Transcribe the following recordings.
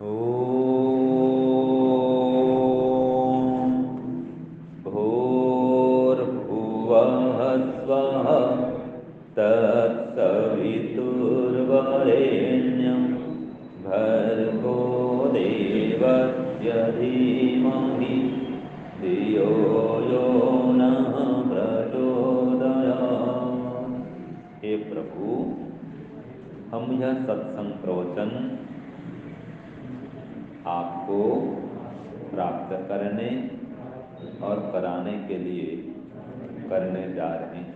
ॐ भूर्भुवः स्वः तत्सवितुर्वरेण्यं भर्गो देवस्य धीमहि धियो यो नः प्रचोदयात्। हे प्रभु, हम यह सत्संग प्रवचन आपको प्राप्त करने और कराने के लिए करने जा रहे हैं।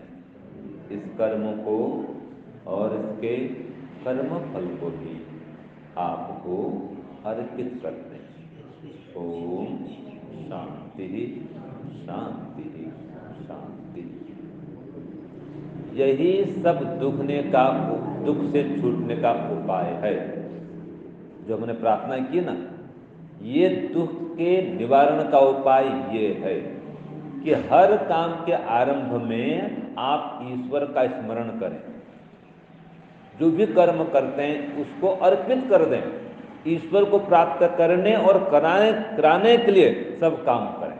इस कर्म को और इसके कर्म फल को भी आपको अर्पित करते हैं। ओम शांति शांति शांति। यही सब दुख से छूटने का उपाय है। जो हमने प्रार्थना की ना, ये दुख के निवारण का उपाय ये है कि हर काम के आरंभ में आप ईश्वर का स्मरण करें। जो भी कर्म करते हैं उसको अर्पित कर दें। ईश्वर को प्राप्त करने और कराने के लिए सब काम करें।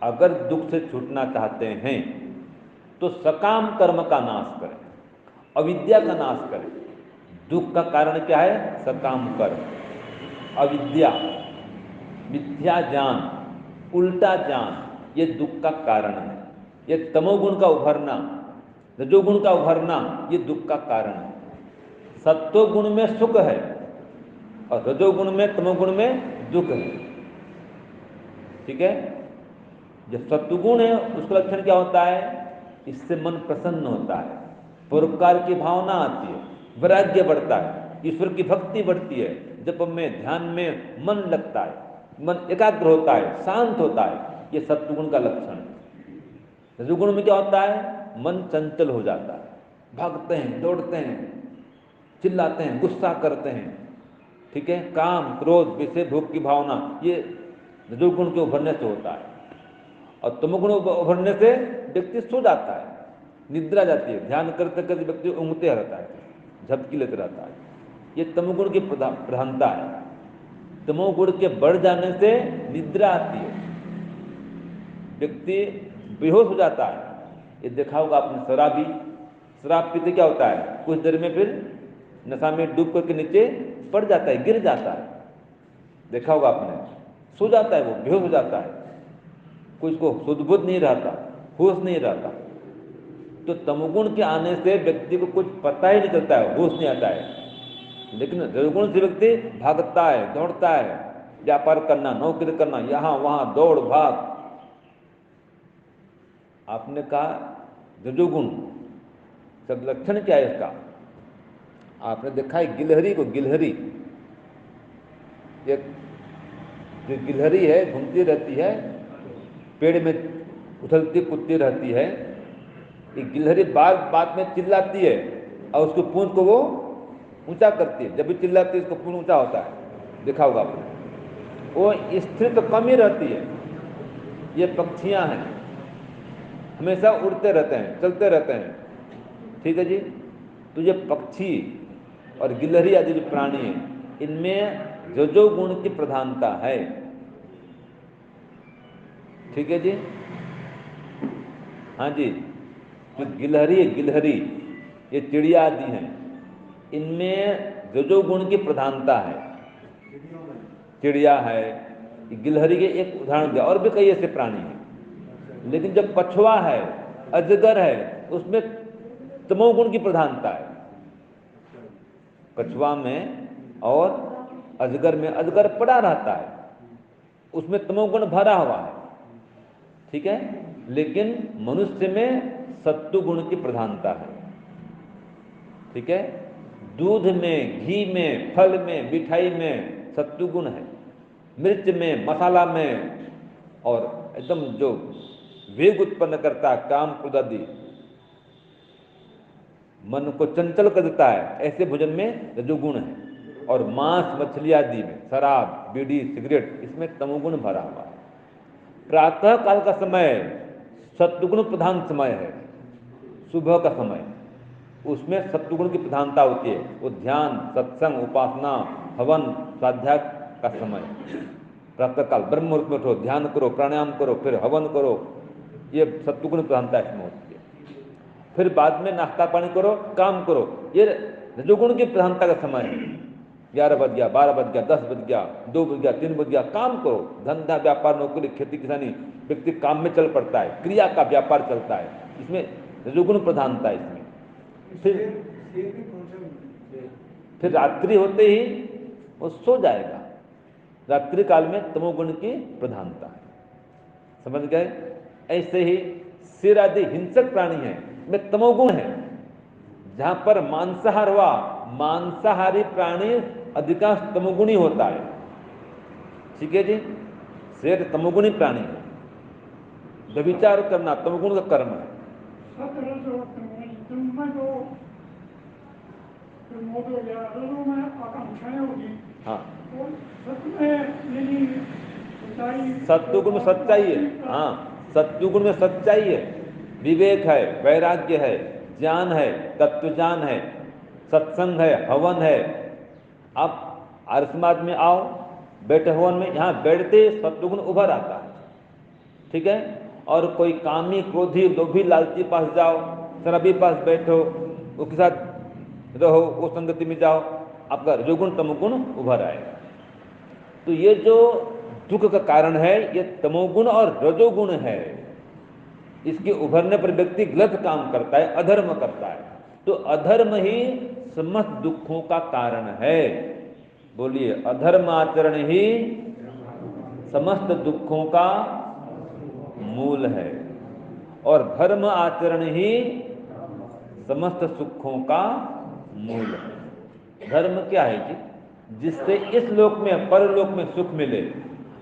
अगर दुख से छूटना चाहते हैं तो सकाम कर्म का नाश करें, अविद्या का नाश करें। दुख का कारण क्या है? सकाम कर्म, अविद्या, मिथ्या ज्ञान, उल्टा ज्ञान, ये दुख का कारण है। ये तमोगुण का उभरना, रजोगुण का उभरना, ये दुख का कारण है। सत्वगुण में सुख है और रजोगुण में, तमोगुण में दुख है। ठीक है? जो सत्वगुण है उसका लक्षण क्या होता है? इससे मन प्रसन्न होता है, परोपकार की भावना आती है, वैराग्य बढ़ता है, ईश्वर की भक्ति बढ़ती है, जप में, ध्यान में मन लगता है, मन एकाग्र होता है, शांत होता है। ये सत्वगुण का लक्षण है। रजोगुण में क्या होता है? मन चंचल हो जाता है, भागते हैं, दौड़ते हैं, चिल्लाते हैं, गुस्सा करते हैं। ठीक है? काम, क्रोध, विषय भोग की भावना, ये रजोगुण के उभरने से होता है। और तमोगुण उभरने से व्यक्ति सो जाता है, निद्रा जाती है, ध्यान करते करते व्यक्ति ऊँघते रहता है, झपकी लेते रहता है। ये तमोगुण की प्रधानता है। तमोगुण के बढ़ जाने से निद्रा आती है, व्यक्ति बेहोश हो जाता है। ये देखा होगा आपने, शराब पीते क्या होता है? कुछ देर में फिर नशा में डूब करके नीचे पड़ जाता है, गिर जाता है। देखा होगा आपने, सो जाता है, वो बेहोश हो जाता है, कुछ को सुध-बुध नहीं रहता, होश नहीं रहता। तो तमोगुण के आने से व्यक्ति को कुछ पता ही नहीं चलता है, होश नहीं आता है। लेकिन रजोगुण से व्यक्ति भागता है, दौड़ता है, व्यापार करना, नौकरी करना, यहाँ वहाँ दौड़ भाग। आपने कहा रजोगुण, सब लक्षण क्या है इसका? आपने देखा है गिलहरी को, गिलहरी, एक जो गिलहरी है घूमती रहती है, पेड़ में उछलती कूदती रहती है। ये गिलहरी बात में चिल्लाती है और उसको पूंछ को वो ऊंचा करती है। जब भी चिल्लाती है उसका पूंछ ऊंचा होता है, देखा होगा आपने। वो स्थिर तो कम ही रहती है। ये पक्षियां हैं, हमेशा उड़ते रहते हैं, चलते रहते हैं। ठीक है जी? तो ये पक्षी और गिलहरी आदि जो प्राणी हैं, इनमें रजोगुण की प्रधानता है। ठीक है जी? हाँ जी। जो गिलहरी है, गिलहरी, ये चिड़िया आदि हैं, इनमें रजोगुण की प्रधानता है। चिड़िया है, गिलहरी के एक उदाहरण दिया, और भी कई ऐसे प्राणी हैं। लेकिन जब कछुआ है, अजगर है, उसमें तमोगुण की प्रधानता है। कछुआ में और अजगर में, अजगर पड़ा रहता है, उसमें तमोगुण भरा हुआ है। ठीक है? लेकिन मनुष्य में सत्वगुण की प्रधानता है। ठीक है? दूध में, घी में, फल में, मिठाई में सत्वगुण है, मिर्च में, मसाला में, और एकदम जो वेग उत्पन्न करता है, काम क्रोध आदि, मन को चंचल कर देता है, ऐसे भोजन में रजोगुण है। और मांस, मछली आदि में, शराब, बीड़ी, सिगरेट, इसमें तमोगुण भरा हुआ है। प्रातः काल का समय सत्वगुण प्रधान समय है, सुबह का समय, उसमें सत्वगुण की प्रधानता होती है। वो ध्यान, सत्संग, उपासना, हवन स्वाध्याय का समय, प्रातःकाल ब्रह्म मुहूर्त में उठो, ध्यान करो, प्राणायाम करो, फिर हवन करो, ये सत्वगुण प्रधानता इसमें होती है। फिर बाद में नाश्ता पानी करो, काम करो, ये रजोगुण की प्रधानता का समय है। 11 बज गया, 12 बज गया, 10 बज गया, 2 बज गया, 3 बज गया, काम करो, धंधा व्यापार नौकरी खेती किसानी, व्यक्ति काम में चल पड़ता है, क्रिया का व्यापार चलता है, इसमें रजोगुण प्रधानता है इसमें। फिर रात्रि होते ही वो सो जाएगा, रात्रि काल में तमोगुण की प्रधानता है, समझ गए। ऐसे ही शेर आदि हिंसक प्राणी है, में तमोगुण है। जहां पर मांसाहार हुआ, मांसाहारी प्राणी अधिकांश तमोगुणी होता है, ठीक है जी। शेर तमोगुणी प्राणी है, व्यभिचार करना तमोगुण का कर्म है। हाँ, सत्वगुण में सच्चाई है, हाँ, सत्वगुण में सच्चाई है, विवेक है, वैराग्य है, ज्ञान है, तत्वज्ञान है, सत्संग है, हवन है। आप आर्य समाज में आओ, बैठे हवन में, यहाँ बैठते सत्वगुण उभर आता है, ठीक है। और कोई कामी क्रोधी लोभी लालची पास जाओ, शराबी पास बैठो, उसके साथ रहो, वो संगति में जाओ, आपका रजोगुण तमोगुण उभर आएगा। तो ये जो दुख का कारण है, ये तमोगुण और रजोगुण है। इसके उभरने पर व्यक्ति गलत काम करता है, अधर्म करता है, तो अधर्म ही समस्त दुखों का कारण है। बोलिए, अधर्म आचरण ही समस्त दुखों का मूल है, और धर्म आचरण ही समस्त सुखों का मूल है। धर्म क्या है जी? जिससे इस लोक में परलोक में सुख मिले,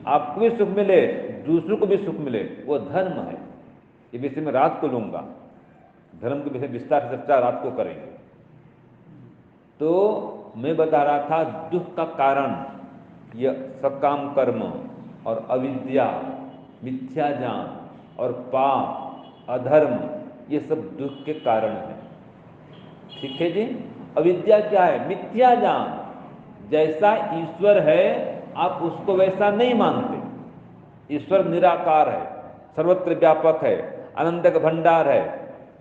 आपको भी सुख मिले, दूसरों को भी सुख मिले, वो धर्म है। ये विषय में रात को लूंगा, धर्म के विषय विस्तार से चर्चा रात को करेंगे। तो मैं बता रहा था दुख का कारण यह सकाम कर्म और अविद्या, मिथ्या ज्ञान और पाप, अधर्म, ये सब दुख के कारण है, ठीक है जी। अविद्या क्या है? मिथ्या ज्ञान। जैसा ईश्वर है आप उसको वैसा नहीं मानते। ईश्वर निराकार है, सर्वत्र व्यापक है, आनंद का भंडार है,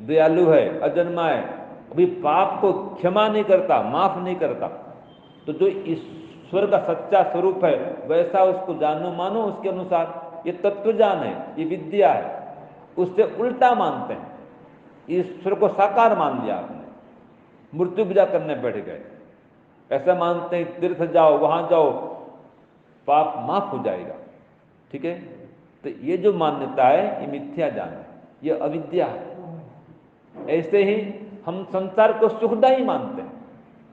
दयालु है, अजन्मा है, अभी पाप को क्षमा नहीं करता, माफ नहीं करता। तो जो ईश्वर का सच्चा स्वरूप है वैसा उसको जानो मानो, उसके अनुसार। ये तत्वज्ञान है, ये विद्या है। उससे उल्टा मानते हैं, ईश्वर को साकार मान लिया आपने, मृत्यु पूजा करने बैठ गए, ऐसा मानते हैं तीर्थ जाओ, वहां जाओ, पाप माफ हो जाएगा, ठीक है। तो ये जो मान्यता है ये मिथ्या ज्ञान है, ये अविद्या है। ऐसे ही हम संसार को सुखदायी मानते हैं,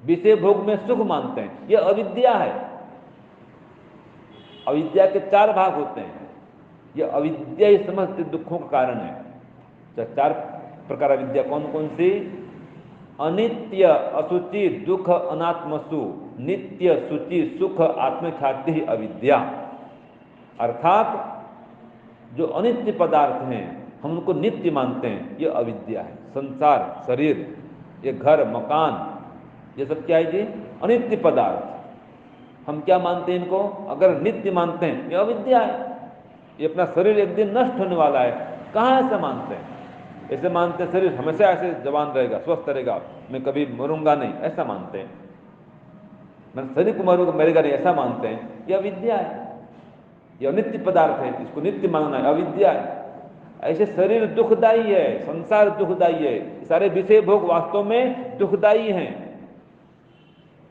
विषय भोग में सुख मानते हैं, ये अविद्या है। अविद्या के 4 भाग होते हैं, ये अविद्या ही समस्त दुखों का कारण है। तो 4 प्रकार अविद्या कौन कौन सी? अनित्य असुचि दुख अनात्मसु, नित्य सुचि सुख आत्मख्याति ही अविद्या। अर्थात जो अनित्य पदार्थ हैं हम उनको नित्य मानते हैं, ये अविद्या है। संसार, शरीर, ये घर मकान, ये सब क्या है जी? अनित्य पदार्थ। हम क्या मानते हैं इनको? अगर नित्य मानते हैं, ये अविद्या है। ये अपना शरीर एक दिन नष्ट होने वाला है, कहाँ ऐसा मानते हैं? ऐसे मानते हैं शरीर हमेशा ऐसे जवान रहेगा, स्वस्थ रहेगा, मैं कभी मरूंगा नहीं, ऐसा मानते हैं। मैं शरीर को मरेगा नहीं, ऐसा मानते हैं, यह अविद्या है। यह नित्य पदार्थ है, इसको नित्य मानना है, अविद्या है। ऐसे शरीर दुखदाई है, संसार दुखदाई है, सारे विषय भोग वास्तव में दुखदाई हैं।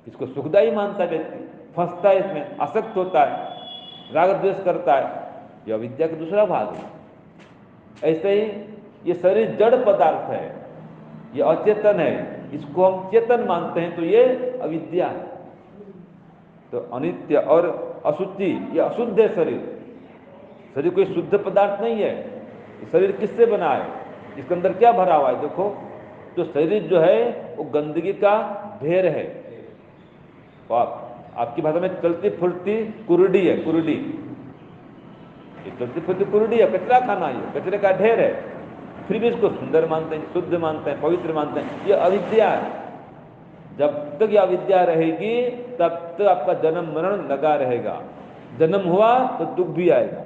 इसको सुखदाई मानता है व्यक्ति, फंसता है इसमें, आसक्त होता है, राग द्वेष करता है, यह अविद्या का दूसरा भाग है। ऐसे ही ये शरीर जड़ पदार्थ है, ये अचेतन है, इसको हम चेतन मानते हैं, तो ये अविद्या है। तो अनित्य और अशुद्धि, ये अशुद्ध है शरीर। शरीर कोई शुद्ध पदार्थ नहीं है। शरीर किससे बना है? इसके अंदर क्या भरा हुआ है? देखो, तो शरीर जो है वो गंदगी का ढेर है। आपकी भाषा में चलती फुलती कुरडी है, कुरडी, ये चलती फुलती कुरडी है, कचरा खाना, ये कचरे का ढेर है। फिर भी इसको सुंदर मानते हैं, शुद्ध मानते हैं, पवित्र मानते हैं, ये अविद्या है। जब तक यह अविद्या रहेगी तब तक आपका जन्म मरण लगा रहेगा। जन्म हुआ तो दुख भी आएगा,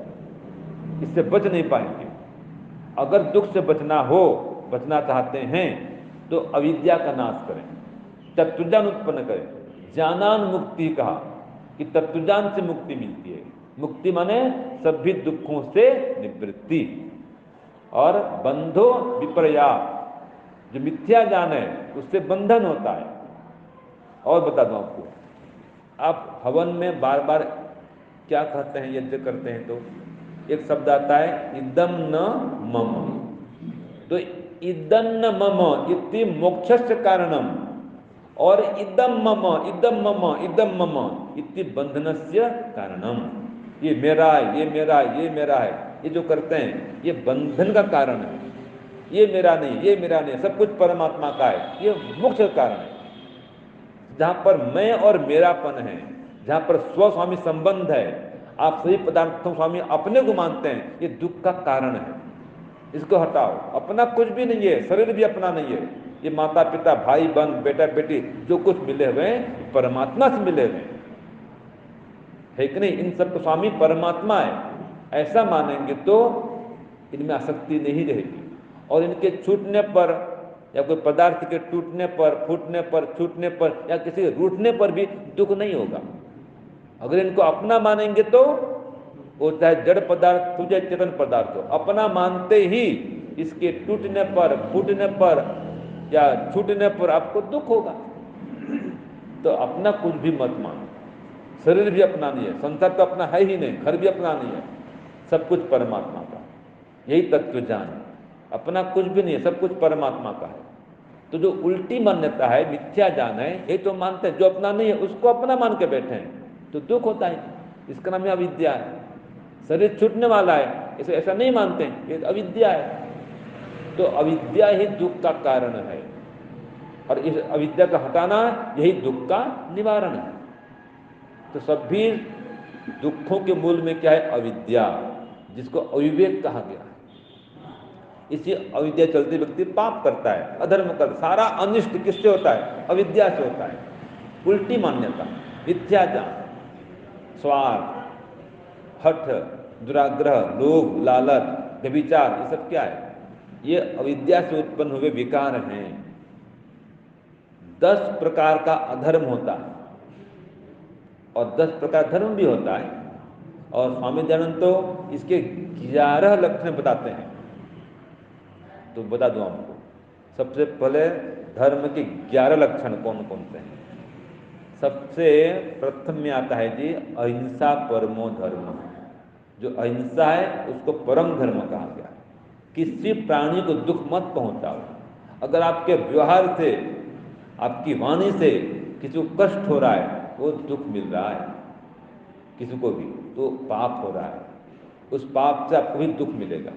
इससे बच नहीं पाएंगे। अगर दुख से बचना चाहते हैं तो अविद्या का नाश करें, तत्वज्ञान उत्पन्न करें। ज्ञानान मुक्ति कहा कि तत्वज्ञान से मुक्ति मिलती है। मुक्ति माने सभी दुखों से निवृत्ति। और बंधो विपर्यास, जो मिथ्या ज्ञान है उससे बंधन होता है। और बता दूं आपको, आप हवन में बार बार क्या कहते हैं, यज्ञ करते हैं तो एक शब्द आता है इदम न मम। तो इदम न मम इति मोक्षस्य कारणम, और इदम मम इदम मम इदम मम इति बंधनस्य कारणम। ये मेरा है, ये मेरा है, ये मेरा है, ये जो करते हैं ये बंधन का कारण है। ये मेरा नहीं, ये मेरा नहीं, सब कुछ परमात्मा का है, ये मोक्ष का कारण है। जहां पर मैं और मेरापन है, जहां पर स्वस्वामी संबंध है, आप सभी पदार्थों स्वामी अपने को मानते हैं, ये दुख का कारण है। इसको हटाओ। अपना कुछ भी नहीं है, शरीर भी अपना नहीं है। ये माता पिता भाई बहन बेटा बेटी जो कुछ मिले हुए हैं परमात्मा से मिले हुए है कि नहीं। इन सब तो स्वामी परमात्मा है, ऐसा मानेंगे तो इनमें आसक्ति नहीं रहेगी। और इनके छूटने पर या कोई पदार्थ के टूटने पर, फूटने पर, छूटने पर या किसी रूठने पर भी दुख नहीं होगा। अगर इनको अपना मानेंगे तो वो चाहे जड़ पदार्थ हो चाहे चेतन पदार्थ हो, अपना मानते ही इसके टूटने पर, फूटने पर या छूटने पर आपको दुख होगा। तो अपना कुछ भी मत मानो। शरीर भी अपना नहीं है, संसार तो अपना है ही नहीं, घर भी अपना नहीं है, सब कुछ परमात्मा का। यही तत्व ज्ञान है। अपना कुछ भी नहीं है, सब कुछ परमात्मा का है। तो जो उल्टी मान्यता है, मिथ्या ज्ञान है, ये तो मानते हैं जो अपना नहीं है उसको अपना मान के बैठे हैं तो दुख होता है। इसका नाम है अविद्या है। शरीर छूटने वाला है, इसे ऐसा नहीं मानते हैं, ये अविद्या है। तो अविद्या ही दुख का कारण है, और इस अविद्या का हटाना यही दुख का निवारण है। तो सभी दुखों के मूल में क्या है? अविद्या, जिसको अविवेक कहा गया है। इसी अविद्या चलते व्यक्ति पाप करता है, अधर्म करता है। सारा अनिष्ट किससे होता है? अविद्या से होता है। उल्टी मान्यता, मिथ्या ज्ञान, स्वार्थ, हठ, दुराग्रह, लोभ, लालच, व्यभिचार, ये सब क्या है? ये अविद्या से उत्पन्न हुए विकार हैं। 10 प्रकार का अधर्म होता है और 10 प्रकार धर्म भी होता है। और स्वामी दयानंद तो इसके 11 लक्षण बताते हैं। तो बता दूं आपको, सबसे पहले धर्म के 11 लक्षण कौन कौन से हैं। सबसे प्रथम में आता है जी अहिंसा परमो धर्म। जो अहिंसा है उसको परम धर्म कहा गया। किसी प्राणी को दुख मत पहुंचाओ। अगर आपके व्यवहार से, आपकी वाणी से किसी को कष्ट हो रहा है, वो दुख मिल रहा है किसी को भी, तो पाप हो रहा है, उस पाप से आपको भी दुख मिलेगा।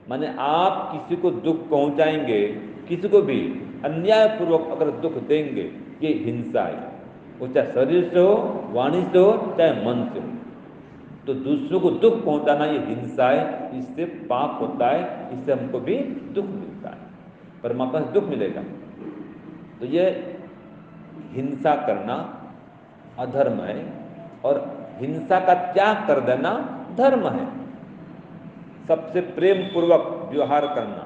माने आप किसी को दुख पहुंचाएंगे, किसी को भी अन्यायपूर्वक अगर दुख देंगे, ये हिंसा है। वो चाहे शरीर से हो, वाणी से हो, चाहे मन से हो। तो दूसरों को दुख पहुंचाना ये हिंसा है, इससे पाप होता है, इससे हमको भी दुख मिलता है, परमात्मा से दुख मिलेगा। तो ये हिंसा करना अधर्म है, और हिंसा का त्याग कर देना धर्म है। सबसे प्रेम पूर्वक व्यवहार करना,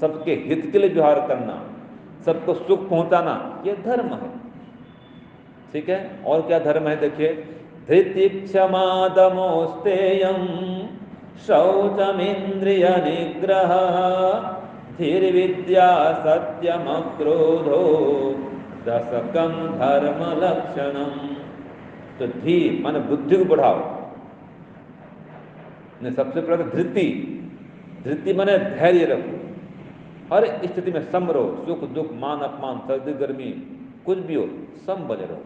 सबके हित के लिए व्यवहार करना, सबको सुख पहुंचाना, ये धर्म है। ठीक है, और क्या धर्म है देखिए, धृति क्षमा दमोस्तेयं शौचमिंद्रिय निग्रह धीर्विद्या सत्यम क्रोधो दशकम धर्म लक्षणम। तो धीर माने बुद्धि को बढ़ाओ। ने सबसे पहले धृति, धृति माने धैर्य रखो, हर स्थिति में सम रहो, सुख दुख मान अपमान सर्दी गर्मी कुछ भी हो सम बने रहो,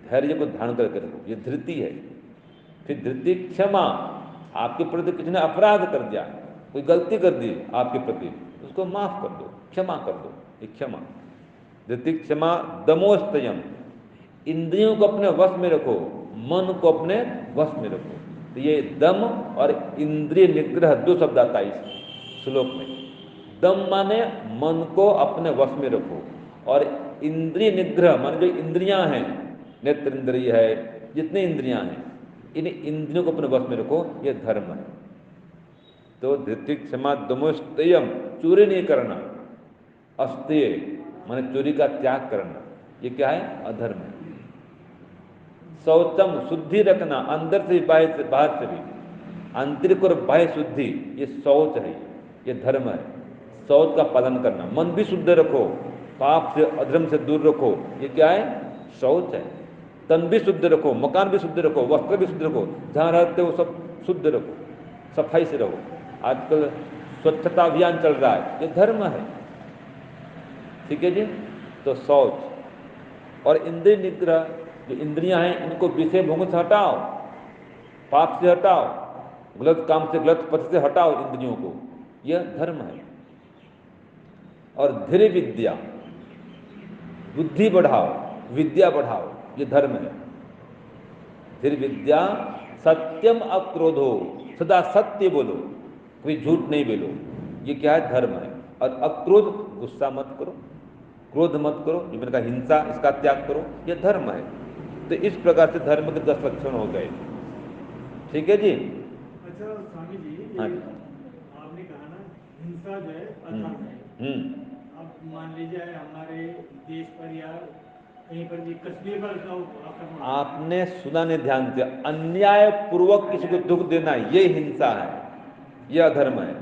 धैर्य को धारण करके रखो, ये धृति है। फिर धृति क्षमा, आपके प्रति किसी ने अपराध कर दिया, कोई गलती कर दी आपके प्रति, उसको माफ कर दो, क्षमा कर दो, ये क्षमा। धृति क्षमा दमोस्तयम, इंद्रियों को अपने वश में रखो, मन को अपने वश में रखो। तो ये दम और इंद्रिय निग्रह 2 शब्द आता है इस श्लोक में। दम माने मन को अपने वश में रखो, और इंद्रिय निग्रह मान जो इंद्रियां हैं, नेत्र इंद्रिय है, जितने इंद्रियां हैं, इन इंद्रियों को अपने वश में रखो, ये धर्म है। तो धृति क्षमा दमोस्तेयम, चोरी नहीं करना, अस्तेय माने चोरी का त्याग करना, ये क्या है? अधर्म है। शौचम, शुद्धि रखना, अंदर से बाहर से भी, आंतरिक और बाह्य शुद्धि, ये शौच है, ये धर्म है। शौच का पालन करना, मन भी शुद्ध रखो, पाप से अधर्म से दूर रखो, ये क्या है? शौच है। तन भी शुद्ध रखो, मकान भी शुद्ध रखो, वस्त्र भी शुद्ध रखो, जहां रहते हो सब शुद्ध रखो, सफाई से रहो। आजकल स्वच्छता अभियान चल रहा है, ये धर्म है। ठीक है जी। तो शौच और इंद्रिय निग्रह, जो इंद्रियां हैं इनको विषय भोग से हटाओ, पाप से हटाओ, गलत काम से, गलत पथ से हटाओ इंद्रियों को, यह धर्म है। और धीरे विद्या, बुद्धि बढ़ाओ, विद्या बढ़ाओ, ये धर्म है। धीरे विद्या, सत्यम अक्रोधो, सदा सत्य बोलो, कोई झूठ नहीं बोलो, ये क्या है? धर्म है। और अक्रोध, गुस्सा मत करो, क्रोध मत करो, ये मैंने कहा हिंसा, इसका त्याग करो, ये धर्म है। तो इस प्रकार से धर्म के 10 लक्षण हो गए। ठीक है जी। अच्छा स्वामी जी, हाँ। आपने कहा ना हिंसा जो है अधर्म है। अब मान लीजिए हमारे देश पर या कहीं पर भी कश्मीर पर आक्रमण, आपने सुना नहीं ध्यान से, अन्याय पूर्वक किसी को दुख देना ये हिंसा है, ये अधर्म है।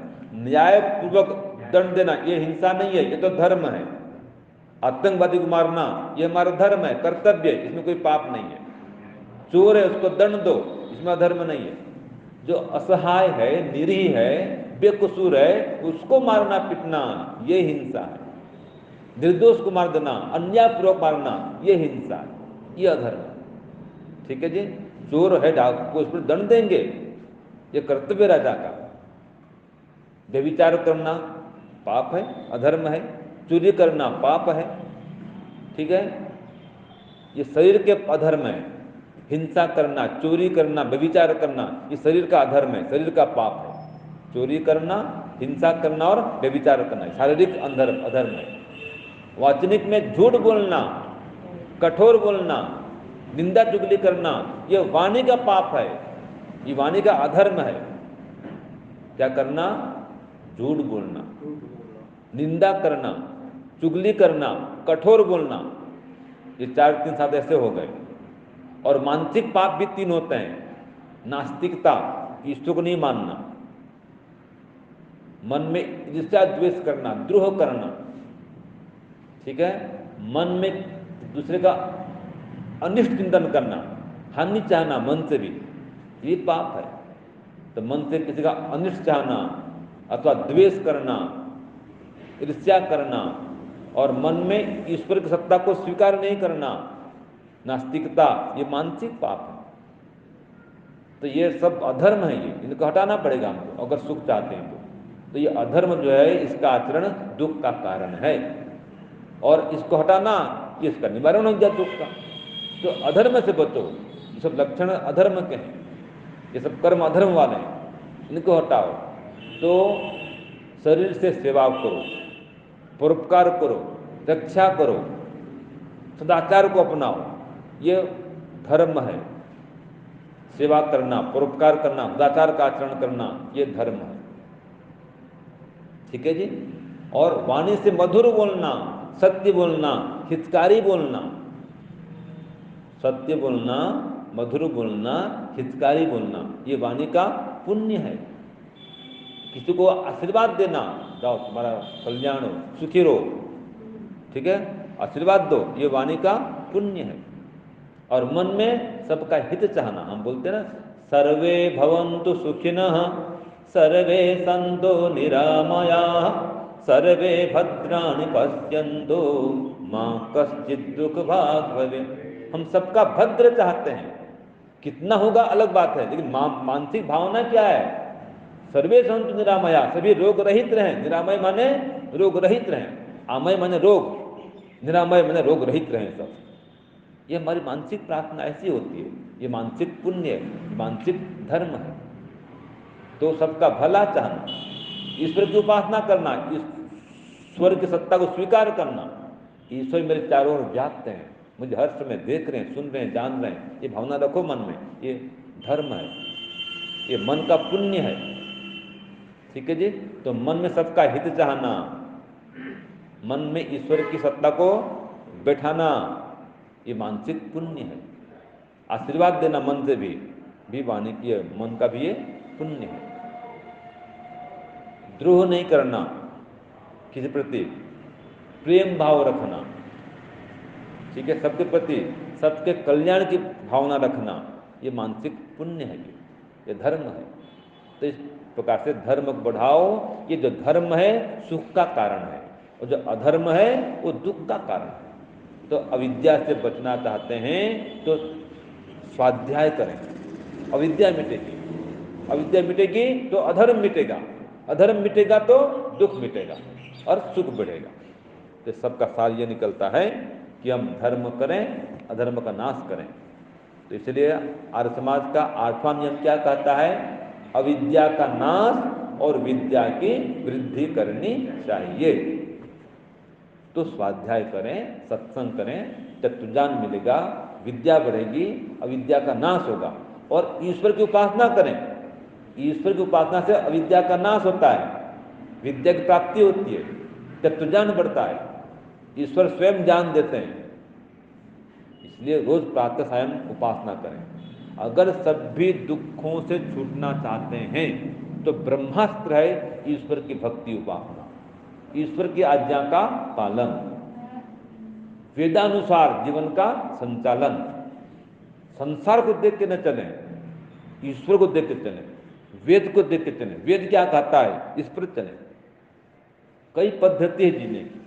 न्याय पूर्वक दंड देना ये हिंसा नहीं है, ये तो धर्म है। आतंकवादी को मारना ये हमारा धर्म है, कर्तव्य है, इसमें कोई पाप नहीं है। चोर है उसको दंड दो, इसमें अधर्म नहीं है। जो असहाय है, निरीह है, बेकसूर है, उसको मारना पीटना ये हिंसा है। निर्दोष को मार देना, अन्यायपूर्वक मारना ये हिंसा है, ये अधर्म है। ठीक है जी। चोर है, डाकू को उस पर दंड देंगे, ये कर्तव्य राजा का। व्यभिचार करना पाप है, अधर्म है। चोरी करना पाप है। ठीक है, ये शरीर के अधर्म है। हिंसा करना, चोरी करना, व्यभिचार करना, ये शरीर का अधर्म है, शरीर का पाप है। चोरी करना, हिंसा करना और व्यभिचार करना शारीरिक अधर्म है। वाचनिक में झूठ बोलना, कठोर बोलना, निंदा चुगली करना, यह वाणी का पाप है, ये वाणी का अधर्म है। क्या करना? झूठ बोलना, निंदा करना, चुगली करना, कठोर बोलना, ये 4-3-7 ऐसे हो गए। और मानसिक पाप भी 3 होते हैं। नास्तिकता, ईश्वर को नहीं मानना, मन में ईर्ष्या द्वेष करना, द्रोह करना। ठीक है, मन में दूसरे का अनिष्ट चिंतन करना, हानि चाहना मन से भी, ये पाप है। तो मन से किसी का अनिष्ट चाहना अथवा द्वेष करना, ईर्ष्या करना, और मन में ईश्वर की सत्ता को स्वीकार नहीं करना, नास्तिकता, ये मानसिक पाप है। तो ये सब अधर्म है, ये इनको हटाना पड़ेगा हमको अगर सुख चाहते हैं तो ये अधर्म जो है, इसका आचरण दुख का कारण है, और इसको हटाना, ये इसका निवारण हो जाए दुख का। तो अधर्म से बचो, ये सब लक्षण अधर्म के हैं, ये सब कर्म अधर्म वाले हैं, इनको हटाओ। तो शरीर से सेवा करो, परोपकार करो, रक्षा करो, सदाचार को अपनाओ, ये धर्म है। सेवा करना, परोपकार करना, सदाचार का आचरण करना, ये धर्म है। ठीक है जी। और वाणी से मधुर बोलना, सत्य बोलना, हितकारी बोलना, सत्य बोलना, मधुर बोलना, हितकारी बोलना, ये वाणी का पुण्य है। किसी को आशीर्वाद देना, जाओ तुम्हारा कल्याण हो, सुखी रहो, ठीक है, आशीर्वाद दो, ये वाणी का पुण्य है। और मन में सबका हित चाहना, हम बोलते हैं ना, सर्वे भवन्तु सुखिनः, सर्वे सन्तु निरामयाः, सर्वे भद्राणि पश्यन्तु मां कश्चित् दुःखभाग् भवेत्। हम सबका भद्र चाहते हैं, कितना होगा अलग बात है, लेकिन मानसिक भावना क्या है? सर्वे सन्तु निरामया, सभी रोग रहित रहें। निरामय माने रोग रहित रहें, आमय माने रोग, निरामय माने रोग रहित रहें सब। ये हमारी मानसिक प्रार्थना ऐसी होती है, ये मानसिक पुण्य है, मानसिक धर्म है। तो सबका भला चाहना, ईश्वर की उपासना करना, ईश्वर की सत्ता को स्वीकार करना, ईश्वर मेरे चारों ओर व्याप्त हैं, मुझे हर समय देख रहे हैं, सुन रहे हैं, जान रहे हैं, ये भावना रखो मन में, ये धर्म है, ये मन का पुण्य है। ठीक है जी। तो मन में सबका हित चाहना, मन में ईश्वर की सत्ता को बैठाना, ये मानसिक पुण्य है। आशीर्वाद देना मन से भी वाणी की मन का भी ये पुण्य है। द्रोह नहीं करना, किसी प्रति प्रेम भाव रखना, ठीक है, सबके प्रति सबके कल्याण की भावना रखना, ये मानसिक पुण्य है, ये धर्म है। तो इस प्रकार से धर्म को बढ़ाओ। ये जो धर्म है सुख का कारण है, और जो अधर्म है वो दुख का कारण है। तो अविद्या से बचना चाहते हैं तो स्वाध्याय करें, अविद्या मिटेगी। अविद्या मिटेगी तो अधर्म मिटेगा, अधर्म मिटेगा तो दुख मिटेगा और सुख बढ़ेगा। तो सबका सार ये निकलता है कि हम धर्म करें, अधर्म का नाश करें। तो इसलिए आर्य समाज का 8वां नियम क्या कहता है? अविद्या का नाश और विद्या की वृद्धि करनी चाहिए। तो स्वाध्याय करें, सत्संग करें, तत्वज्ञान मिलेगा, विद्या बढ़ेगी, अविद्या का नाश होगा। और ईश्वर की उपासना करें। ईश्वर की उपासना से अविद्या का नाश होता है, विद्या की प्राप्ति होती है, तत्वज्ञान बढ़ता है, ईश्वर स्वयं ज्ञान देते हैं। इसलिए रोज प्रातः सायं उपासना करें। अगर सभी दुखों से छूटना चाहते हैं तो ब्रह्मास्त्र है ईश्वर की भक्ति उपासना, ईश्वर की आज्ञा का पालन, वेदानुसार जीवन का संचालन। संसार को देख के न चलें, ईश्वर को देख के चलें, वेद को देख के चलें, वेद क्या कहता है इस पर चलें। कई पद्धति है जीने की,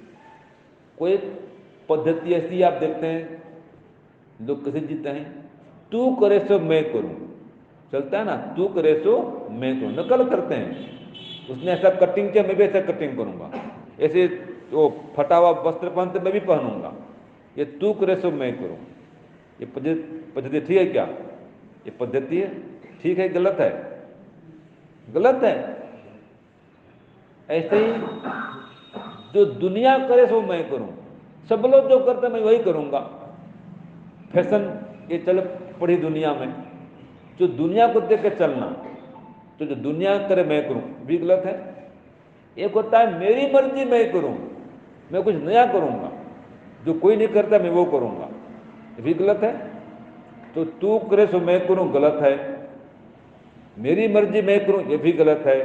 कोई पद्धति ऐसी आप देखते हैं लोग कैसे जीते हैं, तू करे सो मैं करूं, चलता है ना, तू करे सो मैं करूं, नकल करते हैं। उसने ऐसा कटिंग किया मैं भी ऐसा कटिंग करूंगा, ऐसे वो फटा हुआ वस्त्र पहनते मैं भी पहनूंगा, ये तू करे सो मैं करूं। ये पद्धति ठीक है क्या? ये पद्धति है ठीक है गलत है? गलत है। ऐसे ही जो दुनिया करे सो मैं करूं, सब लोग जो करते मैं वही करूंगा, फैशन ये चल पड़ी दुनिया में, जो दुनिया को देख के चलना, तो जो दुनिया करे मैं करूं भी गलत है। एक होता है मेरी मर्जी मैं करूं, मैं कुछ नया करूंगा, जो कोई नहीं करता मैं वो करूंगा, ये भी गलत है। तो तू करे सो मैं करूं गलत है, मेरी मर्जी मैं करूं ये भी गलत है,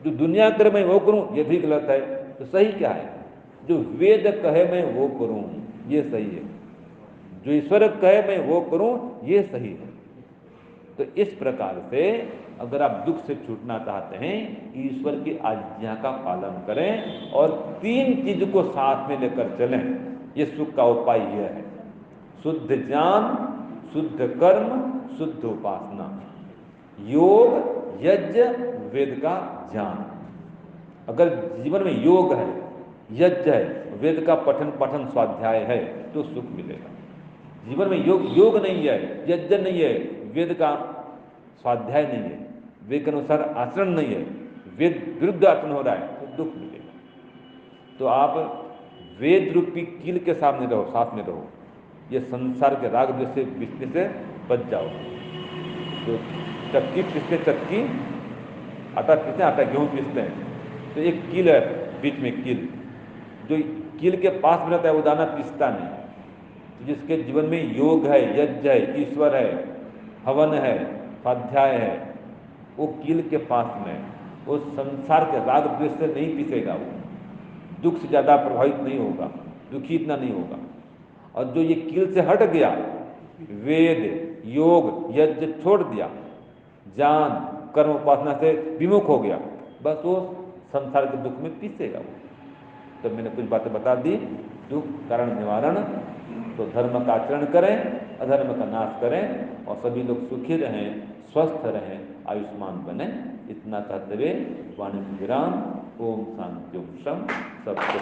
जो दुनिया करे मैं वो करूं ये भी गलत है। तो सही क्या है? जो वेद कहे मैं वो करूं ये सही है, जो ईश्वर कहे मैं वो करूं ये सही है। तो इस प्रकार से अगर आप दुख से छूटना चाहते हैं, ईश्वर की आज्ञा का पालन करें और 3 चीज को साथ में लेकर चलें। ये सुख का उपाय यह है, शुद्ध ज्ञान, शुद्ध कर्म, शुद्ध उपासना, योग, यज्ञ, वेद का ज्ञान। अगर जीवन में योग है, यज्ञ है, वेद का पठन पाठन स्वाध्याय है तो सुख मिलेगा। जीवन में योग नहीं है, यज्ञ नहीं है, वेद का स्वाध्याय नहीं है, वेद के अनुसार आचरण नहीं है, वेद विरुद्ध आचरण हो रहा है तो दुख मिलेगा। तो आप वेद रूपी कील के सामने रहो, साथ में रहो, ये संसार के राग द्वेष से बिछने से बच जाओ। तो चक्की पीसते चक्की, आटा पीसते आटा, गेहूँ पीसते हैं, तो एक कील है बीच में, कील जो कील के पास में रहता है वो दाना पीसता नहीं। तो जिसके जीवन में योग है, यज्ञ है, ईश्वर है, हवन है, स्वाध्याय है, वो कील के पास में, वो संसार के राग द्वेष से नहीं पीसेगा, वो दुख से ज़्यादा प्रभावित नहीं होगा, दुखी इतना नहीं होगा। और जो ये कील से हट गया, वेद योग यज्ञ छोड़ दिया, ज्ञान कर्म उपासना से विमुख हो गया, बस वो संसार के दुख में पीसेगा वो। तो मैंने कुछ बातें बता दी, दुख कारण निवारण, तो धर्म का आचरण करें, अधर्म का नाश करें और सभी लोग सुखी रहें, स्वस्थ रहें, आयुष्मान बने। इतना कहते हुए वाणी विराम। ओम शांति ओम शम। सबको